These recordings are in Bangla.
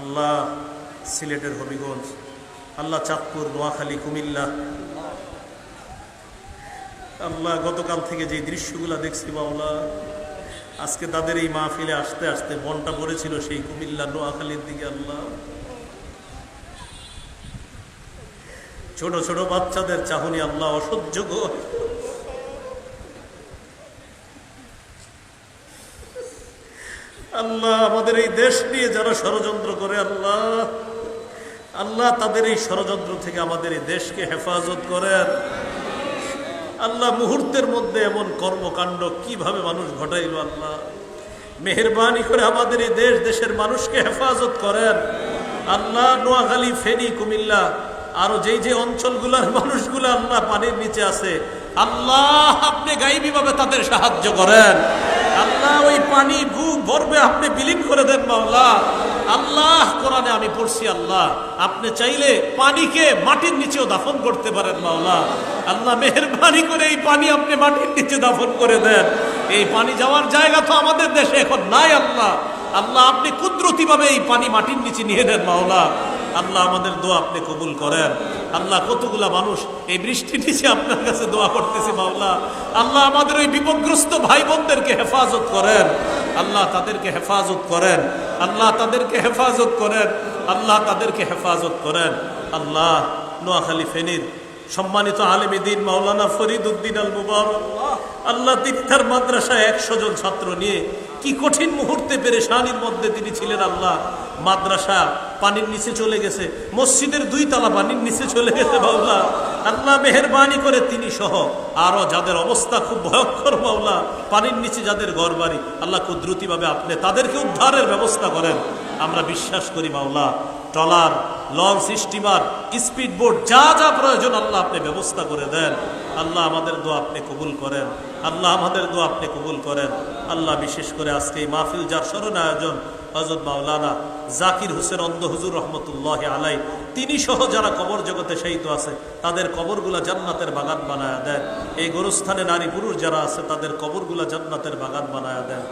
আল্লাহ সিলেটের হবিগঞ্জ, আল্লাহ চাঁদপুর, নোয়াখালী, কুমিল্লা, আল্লাহ গতকাল থেকে যে দৃশ্যগুলো দেখছি মাওলা, আজকে তাদের এই মাহফিলে আসতে আসতে মনটা পড়েছিল সেই কুমিল্লা, নোয়াখালীর দিকে। আল্লাহ ছোট ছোট বাচ্চাদের চাহনি আল্লাহ অসহ্যকর। আল্লাহ আমাদের এই দেশ নিয়ে যারা ষড়যন্ত্র করে আল্লাহ, আল্লাহ তাদের এই ষড়যন্ত্র থেকে আমাদের এই দেশকে হেফাজত করেন। আল্লাহ মুহূর্তের মধ্যে এমন কর্মকাণ্ড কিভাবে মানুষ ঘটাইল, আল্লাহ মেহেরবানি করে আমাদের এই দেশের মানুষকে হেফাজত করেন। আল্লাহ নোয়াখালী, ফেনী, কুমিল্লা আরো যেই যে অঞ্চলগুলোর মানুষগুলো আল্লাহ পানির নিচে আছে, আল্লাহ আপনি গায়েবীভাবে তাদের সাহায্য করেন। আল্লাহ ওই পানি বুক ভরবে আপনি বিলীন করে দেন মাওলা। আল্লাহ কোরআনে আমি পড়ছি, আল্লাহ আপনি চাইলে পানিকে মাটির নিচেও দাফন করতে পারেন মাওলা। আল্লাহ মেহেরবানি করে এই পানি আপনি মাটির নিচে দাফন করে দেন। এই পানি যাওয়ার জায়গা তো আমাদের দেশে এখন নাই আল্লাহ। আল্লাহ আপনি কুদরতিভাবে এই পানি মাটির নিচে নিয়ে নেন মাওলা। আল্লাহ আমাদের দোয়া আপনি কবুল করেন। আল্লাহ কতগুলা মানুষ এই বৃষ্টির নিচে আপনার কাছে দোয়া করতেছে মাওলা। আল্লাহ আমাদের ওই বিপদগ্রস্ত ভাই বোনদেরকে হেফাজত করেন। আল্লাহ তাদেরকে হেফাজত করেন। আল্লাহ তাদেরকে হেফাজত করেন। আল্লাহ তাদেরকে হেফাজত করেন। আল্লাহ নোয়াখালী, ফেনীর সম্মানিত আলেম দ্বীন মাওলানা ফরিদ উদ্দিন আল মুবারক, আল্লাহ তিনি তার মাদ্রাসায় 100 জন ছাত্র নিয়ে কি কঠিন মুহূর্তে পেরেশানির মধ্যে তিনি ছিলেন। আল্লাহ মাদ্রাসা পানির নিচে চলে গেছে, মসজিদের 2 তলা পানির নিচে চলে গেছে মাওলা। আল্লাহ মেহেরবানি করে তিনি সহ আরো যাদের অবস্থা খুব ভয়ঙ্কর মাওলা, পানির নিচে যাদের ঘর বাড়ি, আল্লাহ কুদরতিভাবে আপনি তাদেরকে উদ্ধারের ব্যবস্থা করেন। আমরা বিশ্বাস করি মাওলা, trawler, launch, steamer, speed boat যা যা প্রয়োজন আল্লাহ আপনি ব্যবস্থা করে দেন। আল্লাহ আমাদের দোয়া আপনি কবুল করেন। আল্লাহ আমাদের দোয়া আপনি কবুল করেন। আল্লাহ বিশেষ করে আজকে এই মাহফিল যার স্মরণ আয়োজন হযরত মাওলানা জাকির হোসেন অন্ধ হুজুর রহমতুল্লাহ আলাই, তিনি সহ যারা কবর জগতে শহীদ আছে তাদের কবরগুলা জান্নাতের বাগান বানায়া দেন। এই গোরস্থানে নারী পুরুষ যারা আছে তাদের কবরগুলা জান্নাতের বাগান বানায়া দেন।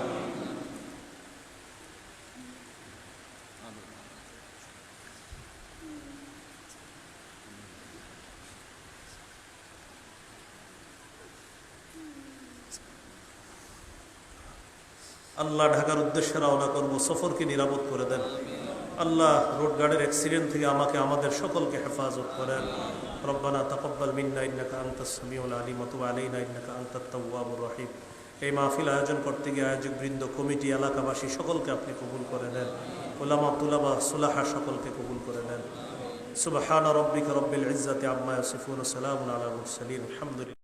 আল্লাহ ঢাকার উদ্দেশ্যে রওনা করবো, সফরকে নিরাপদ করে দেন। আল্লাহ রোড গার্ডের অ্যাক্সিডেন্ট থেকে আমাকে আমাদের সকলকে হেফাজত করেন। রব্বানা তাকাব্বাল মিন্না ইন্নাকা আনতাস সামিউল আলিম ওয়া তুব আলাইনা ইন্নাকা আনতাত তাওয়াবুর রহিম। এই মাহফিল আয়োজন করতে গিয়ে আয়োজক বৃন্দ, কমিটি, এলাকাবাসী সকলকে আপনি কবুল করে নেন। উলামা, তুলাবা, সুলাহা সকলকে কবুল করে নেন। সুবহানা রাব্বিকা রাব্বিল ইজ্জাতি আম্মা ইয়াসিফুন, সালামুন আলাল মুরসালিন, আলহামদুলিল্লাহ।